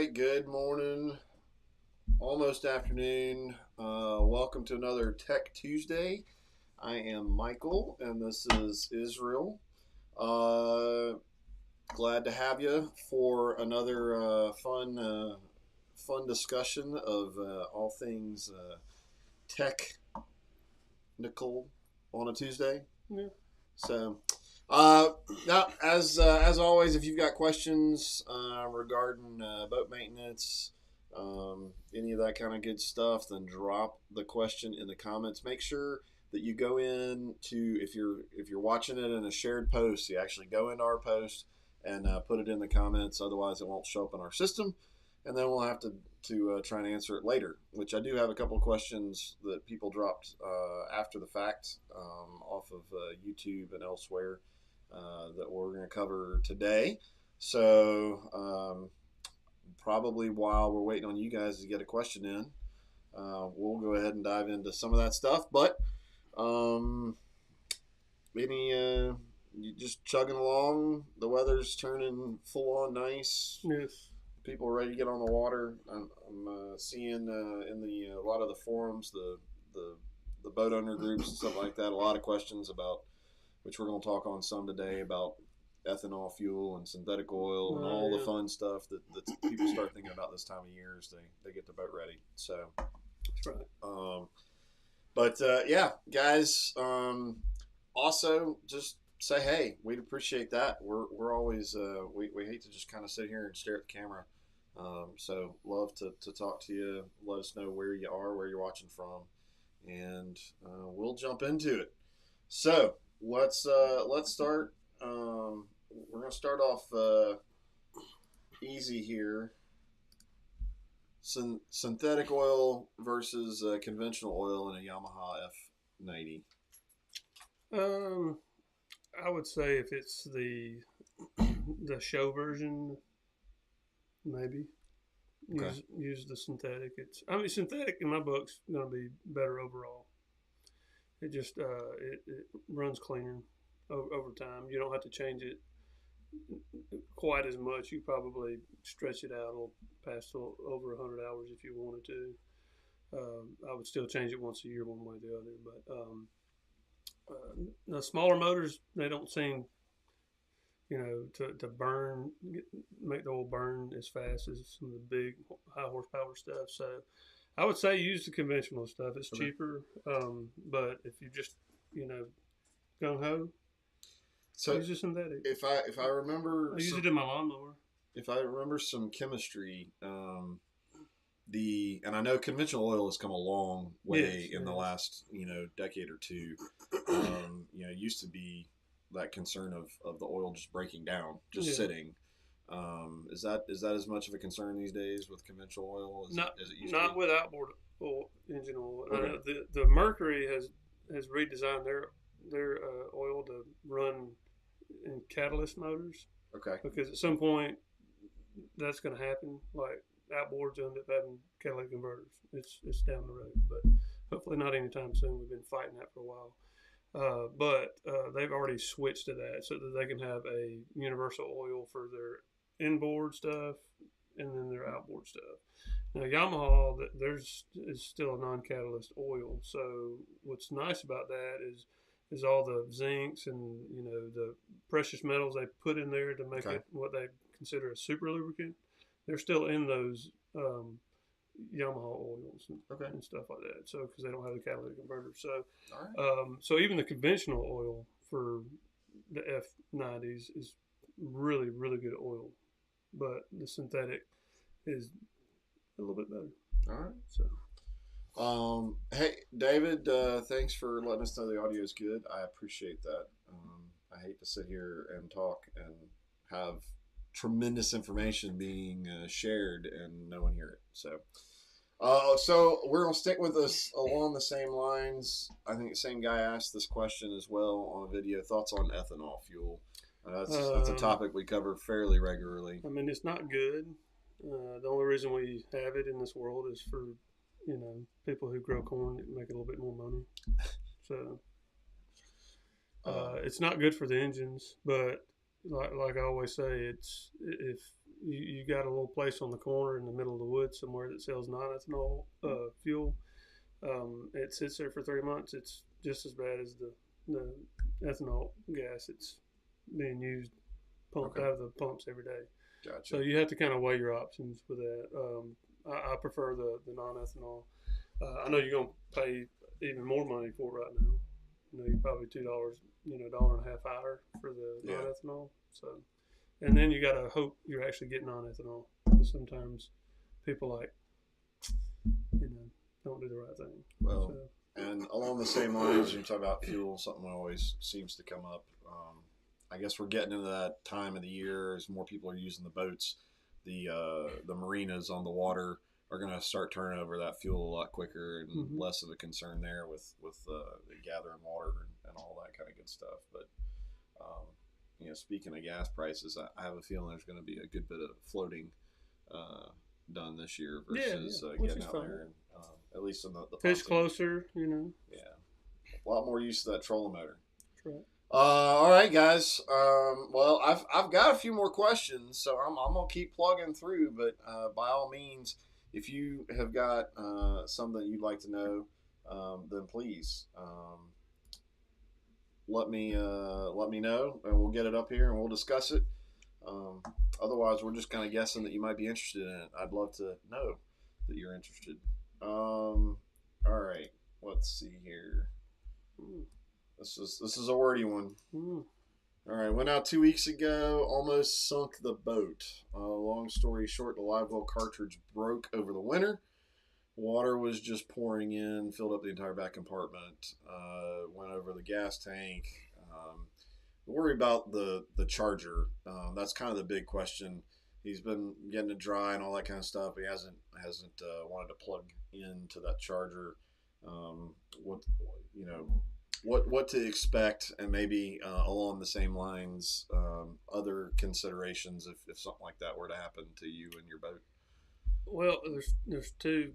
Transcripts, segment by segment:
right, good morning, almost afternoon. Welcome to another Tech Tuesday. I am Michael, and this is Israel. Uh, Glad to have you for another fun discussion of all things technical on a Tuesday. Yeah. So, uh, now, as always, if you've got questions regarding boat maintenance, any of that kind of good stuff, then drop the question in the comments. Make sure that you go in to if you're watching it in a shared post, you actually go into our post and put it in the comments. Otherwise, it won't show up in our system, and then we'll have to try and answer it later. Which I do have a couple of questions that people dropped after the fact off of YouTube and elsewhere that we're going to cover today. So probably while we're waiting on you guys to get a question in, we'll go ahead and dive into some of that stuff. But um, any you just chugging along. The weather's turning full on nice. Yes. People are ready to get on the water. I'm seeing in the a lot of the forums, the boat owner groups and stuff like that. A lot of questions about, which we're going to talk on some today, about ethanol fuel and synthetic oil and all the fun stuff that people start thinking about this time of year as they get the boat ready. So That's right. Yeah, guys. Also, just say hey. We'd appreciate that. We're always we hate to just kind of sit here and stare at the camera. So love to talk to you. Let us know where you are, where you're watching from, and we'll jump into it. So let's start. We're gonna start off easy here. Synthetic oil versus conventional oil in a Yamaha F90. I would say if it's the show version, maybe use the synthetic. Synthetic in my book's gonna be better overall. It just it runs cleaner over time. You don't have to change it quite as much. You probably stretch it out past over 100 hours if you wanted to. I would still change it once a year, one way or the other. But the smaller motors, they don't seem, to burn, make the oil burn as fast as some of the big high horsepower stuff. So I would say use the conventional stuff. It's cheaper, but if you just, gung ho, So use the synthetic. if I remember, I use it in my lawnmower. If I remember some chemistry, and I know conventional oil has come a long way in the last decade or two. It used to be that concern of the oil just breaking down, just sitting. Is that as much of a concern these days with conventional oil as it used to be? Not with outboard oil, engine oil. Okay. The Mercury has redesigned their oil to run in catalyst motors. Okay. Because at some point that's going to happen. Like outboards end up having catalytic converters. It's down the road, but hopefully not anytime soon. We've been fighting that for a while. But they've already switched to that so that they can have a universal oil for their inboard stuff and then their outboard stuff. Now Yamaha, is still a non-catalyst oil. So what's nice about that is all the zincs and the precious metals they put in there to make it what they consider a super lubricant. They're still in those Yamaha oils and stuff like that. So because they don't have the catalytic converter, so even the conventional oil for the F90s is really really good oil, but the synthetic is a little bit better. All right. So. Hey, David, thanks for letting us know the audio is good. I appreciate that. I hate to sit here and talk and have tremendous information being shared and no one hear it. So we're going to stick with this along the same lines. I think the same guy asked this question as well on a video. Thoughts on ethanol fuel? That's a topic we cover fairly regularly. I mean, it's not good. The only reason we have it in this world is for people who grow corn that make a little bit more money. So it's not good for the engines, but like I always say, it's if you got a little place on the corner in the middle of the woods somewhere that sells non-ethanol fuel, it sits there for 3 months. It's just as bad as the ethanol gas. It's being used, pumped out of the pumps every day. Gotcha. So you have to kind of weigh your options with that. I prefer the non-ethanol. I know you're gonna pay even more money for it right now. You're probably $2, $1.50 higher for the non-ethanol. So, and then you gotta hope you're actually getting non-ethanol, because sometimes people don't do the right thing. Well, and along the same lines, you talk about fuel. Something always seems to come up. I guess we're getting into that time of the year as more people are using the boats. The marinas on the water are going to start turning over that fuel a lot quicker, and less of a concern there with gathering water and all that kind of good stuff. But speaking of gas prices, I have a feeling there's going to be a good bit of floating done this year versus getting out there, and, at least in the fish closer, Yeah, a lot more use of that trolling motor. That's right. All right, guys. Well, I've got a few more questions, so I'm gonna keep plugging through. But by all means, if you have got something you'd like to know, then please let me know, and we'll get it up here and we'll discuss it. Otherwise, we're just kind of guessing that you might be interested in it. I'd love to know that you're interested. All right. Let's see here. This is a wordy one. All right, went out 2 weeks ago, almost sunk the boat. Long story short, the live well cartridge broke over the winter. Water was just pouring in, filled up the entire back compartment, went over the gas tank. Worry about the charger. That's kind of the big question. He's been getting it dry and all that kind of stuff. He hasn't wanted to plug into that charger. What to expect, and maybe along the same lines, other considerations if something like that were to happen to you and your boat. Well, there's two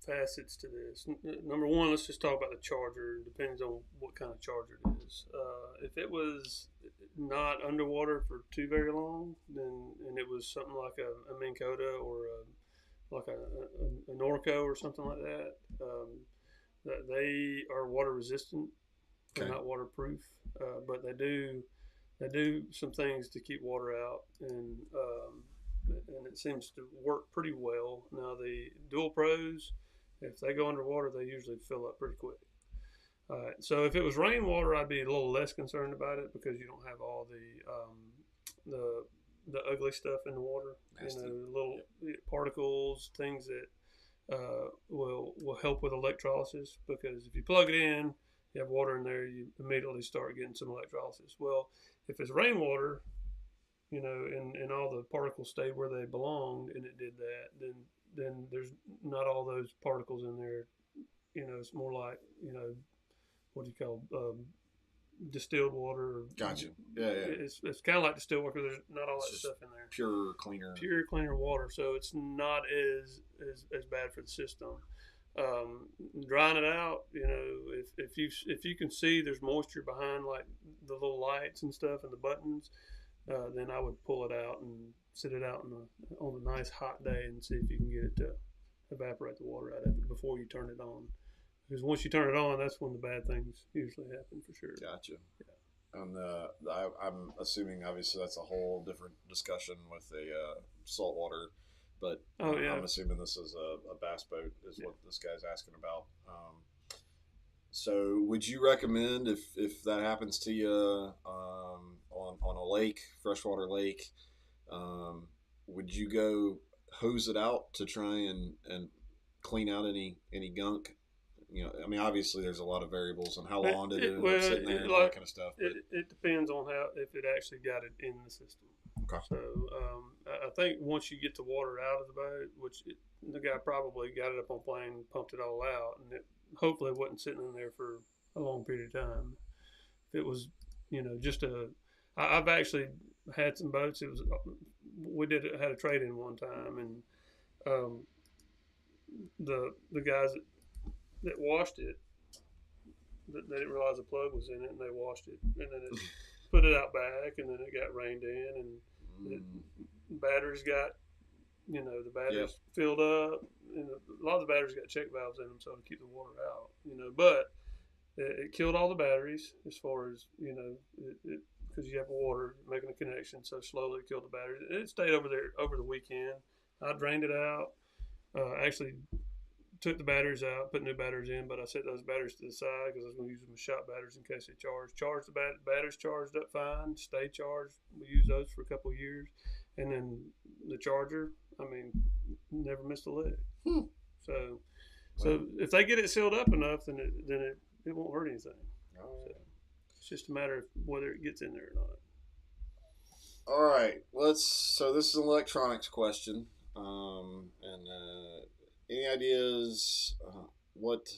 facets to this. Number one, let's just talk about the charger. It depends on what kind of charger it is. If it was not underwater for too very long, and it was something like a Minn Kota or a Norco or something like that, that they are water resistant. They're not waterproof, but they do some things to keep water out, and it seems to work pretty well. Now the Dual Pros, if they go underwater, they usually fill up pretty quick. So if it was rainwater, I'd be a little less concerned about it, because you don't have all the ugly stuff in the water. Nasty. Little particles, things that will help with electrolysis, because if you plug it in, you have water in there, you immediately start getting some electrolysis. Well, if it's rainwater, and all the particles stayed where they belonged, and it did that, then there's not all those particles in there. It's more like, what do you call distilled water? Gotcha. Yeah. It's kind of like distilled water. There's not all that stuff in there. Pure, cleaner water. So it's not as bad for the system. Drying it out, if you can see there's moisture behind like the little lights and stuff and the buttons, then I would pull it out and sit it out on a nice hot day and see if you can get it to evaporate the water out of it before you turn it on. Because once you turn it on, that's when the bad things usually happen, for sure. Gotcha. Yeah. And I'm assuming, obviously, that's a whole different discussion with a saltwater. But I'm assuming this is a bass boat is what this guy's asking about. So would you recommend, if that happens to you on a lake, freshwater lake, would you go hose it out to try and clean out any gunk? Obviously there's a lot of variables on how long did it end up sitting there and all that kind of stuff. It depends on if it actually got it in the system. Okay. So I think once you get the water out of the boat, which the guy probably got it up on plane, pumped it all out, and it hopefully wasn't sitting in there for a long period of time. If it was, I've actually had some boats. We had a trade in one time, and the guys that washed it, they didn't realize the plug was in it, and they washed it, and then it put it out back, and then it got rained in, and batteries got, the Yep. batteries filled up. A lot of the batteries got check valves in them, so to keep the water out. But it killed all the batteries as far as because you have water making a connection, so slowly it killed the batteries. It stayed over there over the weekend. I drained it out. Actually took the batteries out, put new batteries in, but I set those batteries to the side because I was going to use them as shop batteries in case they charged. Charged the batteries charged up fine, stay charged. We used those for a couple of years, and then the charger, I mean, never missed a lick. Hmm. So, so if they get it sealed up enough, then it won't hurt anything. So it's just a matter of whether it gets in there or not. All right, So this is an electronics question, and any ideas what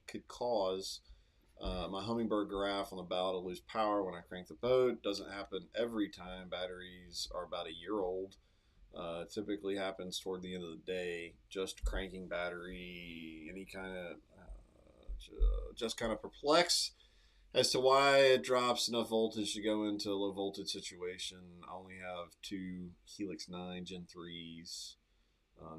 could cause my Hummingbird Giraffe on the bow to lose power when I crank the boat? Doesn't happen every time. Batteries are about a year old. Typically happens toward the end of the day. Just cranking battery, any kind of just kind of perplexed as to why it drops enough voltage to go into a low voltage situation. I only have two Helix 9 Gen 3s,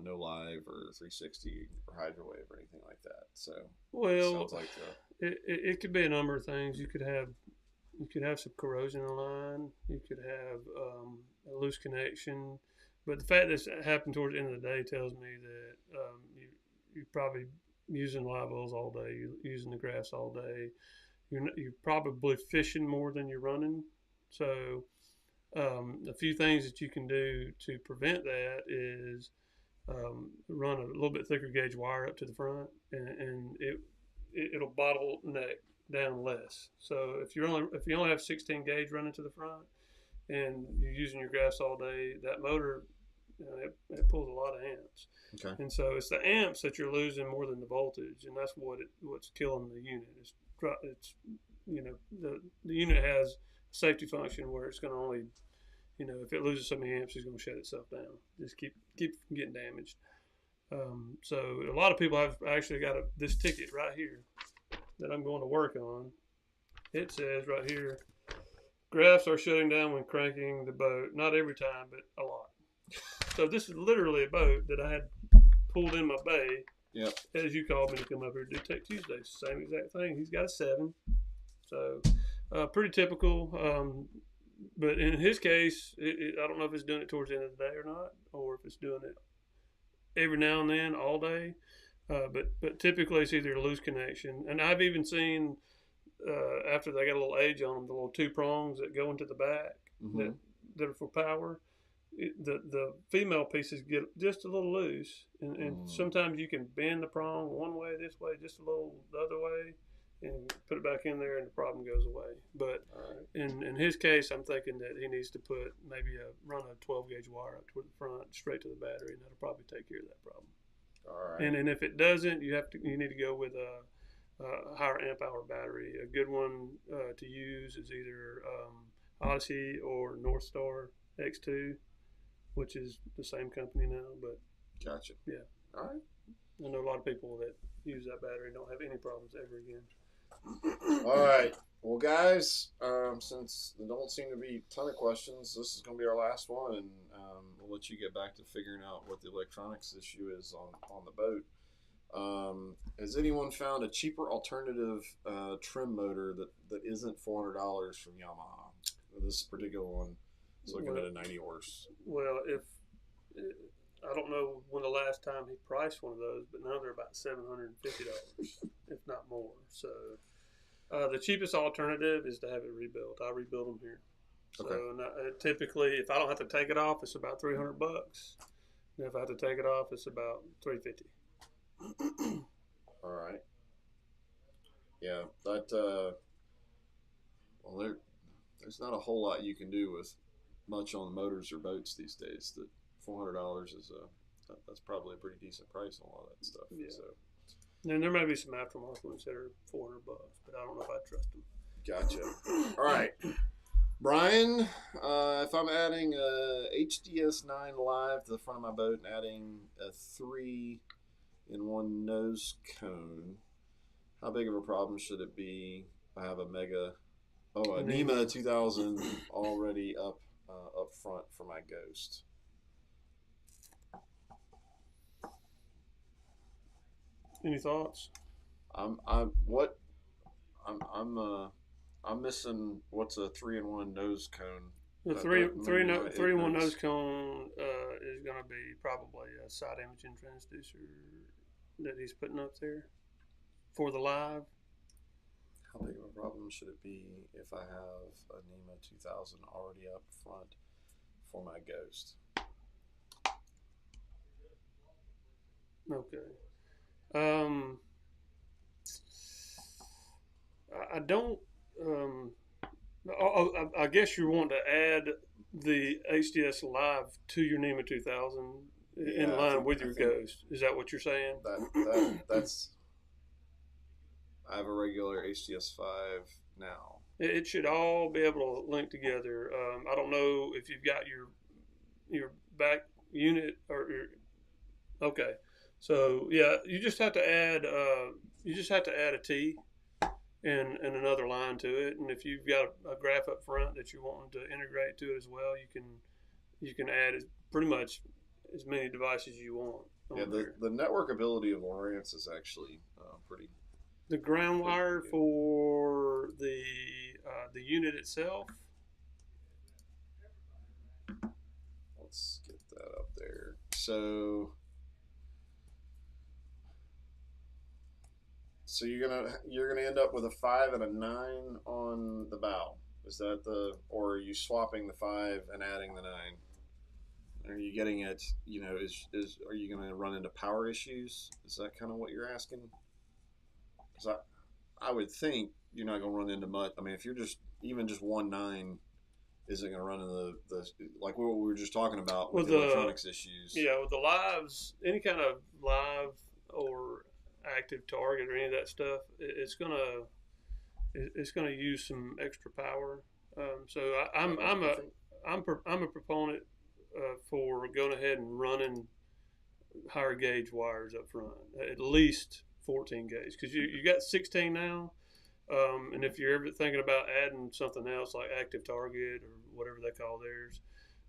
no live or 360 or hydrowave or anything like that. So sounds like it could be a number of things. You could have some corrosion in the line. You could have a loose connection. But the fact that this happened towards the end of the day tells me that you're probably using live wells all day. You're using the grass all day. You're probably fishing more than you're running. So a few things that you can do to prevent that is run a little bit thicker gauge wire up to the front, and it'll bottleneck down less. So if you only have 16 gauge running to the front, and you're using your grass all day, that motor it pulls a lot of amps. Okay. And so it's the amps that you're losing more than the voltage, and that's what's killing the unit. It's the unit has a safety function where it's going to only if it loses so many amps, it's going to shut itself down. Just keep from getting damaged. So a lot of people have actually got this ticket right here that I'm going to work on. It says right here, graphs are shutting down when cranking the boat. Not every time, but a lot. So this is literally a boat that I had pulled in my bay. Yep. As you called me to come up here to do Tech Tuesday. Same exact thing. He's got a 7. So pretty typical. But in his case, I don't know if it's doing it towards the end of the day or not, or if it's doing it every now and then, all day. But typically it's either a loose connection. And I've even seen after they got a little age on them, the little 2 prongs that go into the back that are for power. The female pieces get just a little loose, and sometimes you can bend the prong one way, this way, just a little the other way, and put it back in there, and the problem goes away. But in his case, I'm thinking that he needs to run a 12 gauge wire up toward the front, straight to the battery, and that'll probably take care of that problem. All right. And if it doesn't, you need to go with a higher amp hour battery. A good one to use is either Odyssey or North Star X2, which is the same company now. But gotcha. Yeah. All right. I know a lot of people that use that battery and don't have any problems ever again. All right. Well, guys, since there don't seem to be a ton of questions, this is going to be our last one, and we'll let you get back to figuring out what the electronics issue is on the boat. Has anyone found a cheaper alternative trim motor that isn't $400 from Yamaha? This particular one is looking at a 90 horse. Well, I don't know when the last time he priced one of those, but now they're about $750, if not more. So the cheapest alternative is to have it rebuilt. I rebuild them here. So typically, if I don't have to take it off, it's about $300. And if I have to take it off, it's about $350. All right. Yeah, that. Well, there's not a whole lot you can do with much on motors or boats these days. That $400 is that's probably a pretty decent price on all that stuff. Yeah. So. And there may be some aftermarket ones that are $400, but I don't know if I trust them. Gotcha. All right, Brian. If I'm adding a HDS 9 Live to the front of my boat and adding a 3-in-1 nose cone, how big of a problem should it be? I have a NEMA 2000 already up up front for my Ghost. Any thoughts? What I'm missing. What's a 3-in-1 nose cone? The three in one nose cone is going to be probably a side imaging transducer that he's putting up there for the live. How big of a problem should it be if I have a NEMA 2000 already up front for my Ghost? Okay. I don't. I guess you want to add the HDS Live to your NEMA 2000 in line with your Ghost. Is that what you're saying? That's. I have a regular HDS 5 now. It should all be able to link together. I don't know if you've got your back unit or your. Okay, so yeah, you just have to add a T and another line to it. And if you've got a graph up front that you want to integrate to it as well, you can add pretty much as many devices you want. Yeah, the networkability of Lowrance is actually pretty. The ground wire for the unit itself. Let's get that up there. So you're gonna end up with a 5 and a 9 on the bow. Is that or are you swapping the 5 and adding the 9? Are you getting it? Are you gonna run into power issues? Is that kind of what you're asking? Because I would think you're not gonna run into much. I mean, if you're just 1.9, isn't gonna run into the like what we were just talking about with the electronics issues. Yeah, with the lives, any kind of live or active target or any of that stuff, it's gonna use some extra power. So I'm a proponent for going ahead and running higher gauge wires up front, at least 14 gauge, because you got 16 now. And if you're ever thinking about adding something else like active target or whatever they call theirs,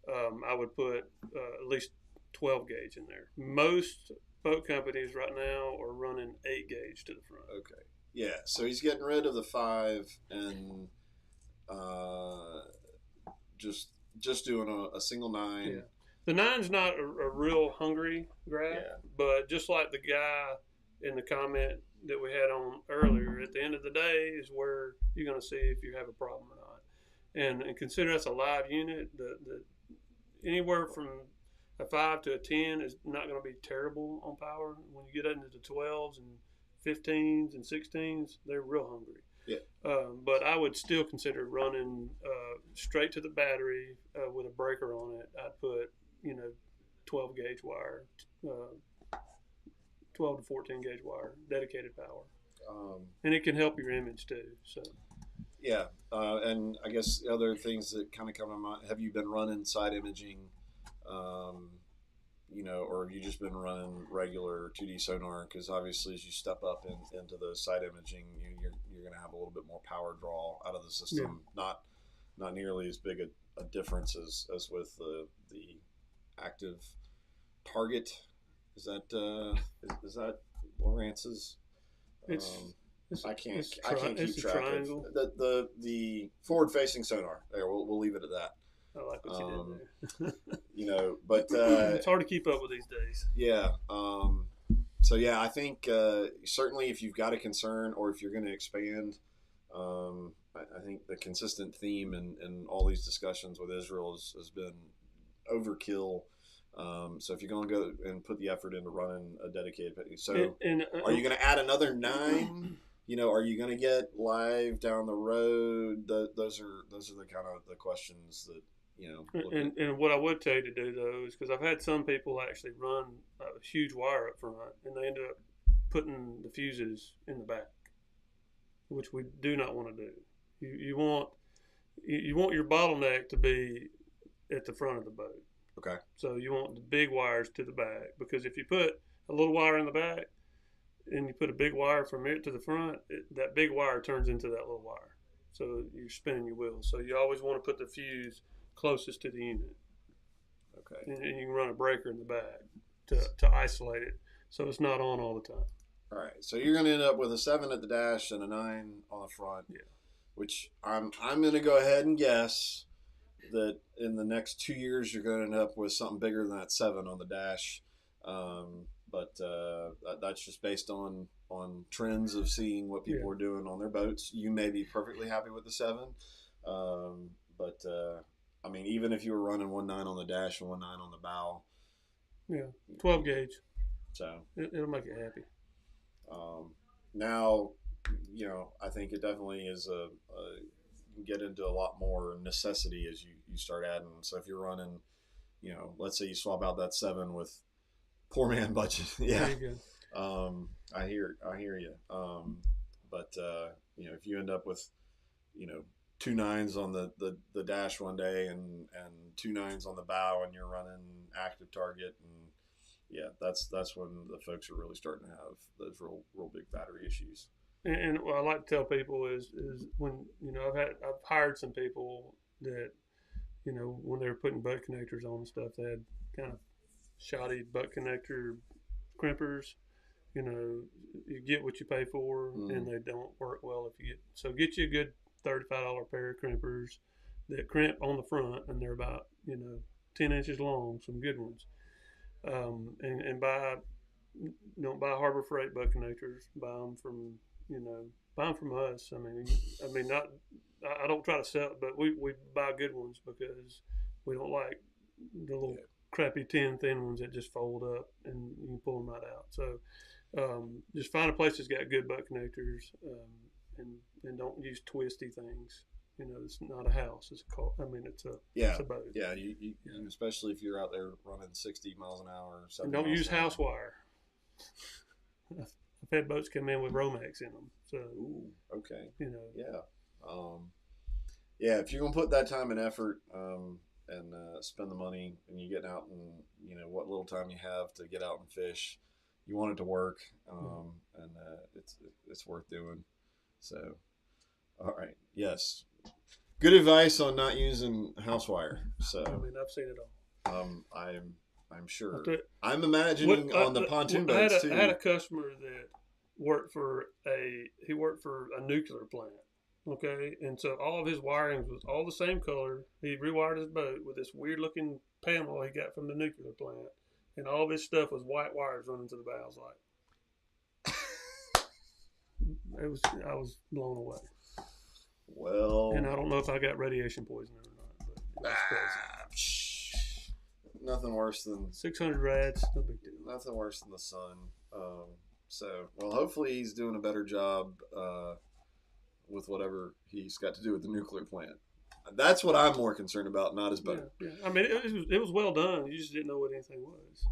I would put at least 12 gauge in there. Most boat companies right now are running 8 gauge to the front. Okay. Yeah. So he's getting rid of the 5 and just doing a single 9. Yeah. The 9's not a real hungry graph, but just like the guy in the comment that we had on earlier, at the end of the day is where you're going to see if you have a problem or not. And consider that's a live unit. The anywhere from a 5 to a 10 is not going to be terrible on power. When you get into the 12s and 15s and 16s, they're real hungry. Yeah. But I would still consider running straight to the battery with a breaker on it. I'd put 12 gauge wire. 12 to 14 gauge wire, dedicated power, and it can help your image too. So, yeah, and I guess the other things that kind of come to mind: have you been running side imaging, or have you just been running regular 2D sonar? Because obviously, as you step up into the side imaging, you're going to have a little bit more power draw out of the system. Yeah. Not nearly as big a difference as with the active target. Is that Lowrance's? I can't keep track of the forward facing sonar. There, we'll leave it at that. I like what you did there. But it's hard to keep up with these days. Yeah. So yeah, I think certainly if you've got a concern or if you're going to expand, I think the consistent theme in all these discussions with Israel has been overkill. So if you're going to go and put the effort into running a dedicated, are you going to add another 9? Are you going to get live down the road? Those are the kind of the questions that And what I would tell you to do though is because I've had some people actually run a huge wire up front and they end up putting the fuses in the back, which we do not want to do. You want your bottleneck to be at the front of the boat. Okay. So you want the big wires to the back, because if you put a little wire in the back and you put a big wire from it to the front, that big wire turns into that little wire. So you're spinning your wheels. So you always want to put the fuse closest to the unit, Okay. and you can run a breaker in the back to isolate it, so it's not on all the time. All right. So you're going to end up with a 7 at the dash and a 9 on the front. Yeah. Which I'm going to go ahead and guess that in the next 2 years you're going to end up with something bigger than that 7 on the dash. But that's just based on trends of seeing what people are doing on their boats. You may be perfectly happy with the 7, but I mean, even if you were running 1.9 on the dash and 1.9 on the bow, 12 gauge. So it'll make you happy. Now, I think it definitely is get into a lot more necessity as you start adding. So if you're running, let's say you swap out that 7 with poor man budget. Yeah. There you go. I hear you. But if you end up with, 2 9s on the dash one day and 2 9s on the bow and you're running active target, and that's when the folks are really starting to have those real big battery issues. And what I like to tell people is when I've hired some people that when they were putting butt connectors on and stuff, they had kind of shoddy butt connector crimpers. You get what you pay for, and they don't work well if you get you a good $35 pair of crimpers that crimp on the front, and they're about 10 inches long, some good ones. And don't buy Harbor Freight butt connectors. Buy them from us. I mean, not. I don't try to sell it, but we buy good ones because we don't like the little crappy thin ones that just fold up and you can pull them right out. So just find a place that's got good butt connectors, and don't use twisty things. It's not a house. It's a car. It's a boat. Yeah, you especially if you're out there running 60 miles an hour. And don't use house wire. I've had boats come in with Romex in them. So, okay. If you're gonna put that time and effort and spend the money, and you get out and what little time you have to get out and fish, you want it to work, and it's worth doing. So, all right, yes, good advice on not using house wire. So I've seen it all. I'm sure. I'm imagining on the pontoon boats too. I had a customer that worked for a nuclear plant. Okay, and so all of his wiring was all the same color. He rewired his boat with this weird looking panel he got from the nuclear plant, and all of his stuff was white wires running to the bows. I was blown away. Well, and I don't know if I got radiation poisoning or not, but that's crazy. Nothing worse than 600 rads. No big deal. Nothing worse than the sun. Hopefully he's doing a better job with whatever he's got to do with the nuclear plant. That's what I'm more concerned about, not his boat. Yeah. It was well done. You just didn't know what anything was.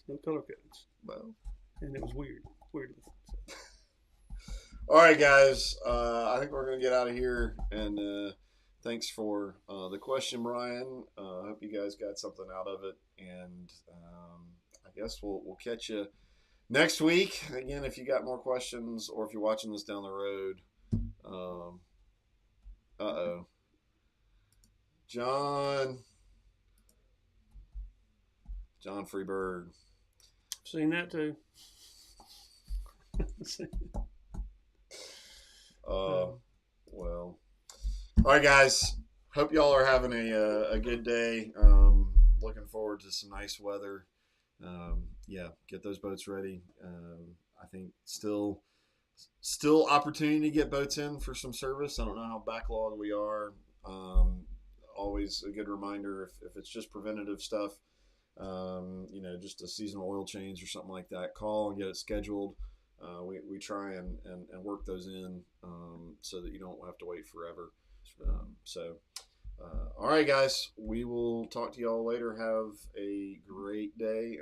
No color codes. Well, and it was weird. So. All right, guys. I think we're gonna get out of here. And thanks for the question, Brian. I hope you guys got something out of it. And I guess we'll catch you next week. Again, if you got more questions or if you're watching this down the road. John Freeberg. Seen that too. Well, all right, guys. Hope y'all are having a good day. Looking forward to some nice weather. Get those boats ready. I think still opportunity to get boats in for some service. I don't know how backlogged we are. Always a good reminder if it's just preventative stuff, just a seasonal oil change or something like that, call and get it scheduled. We try and work those in so that you don't have to wait forever. All right, guys, we will talk to y'all later. Have a great day.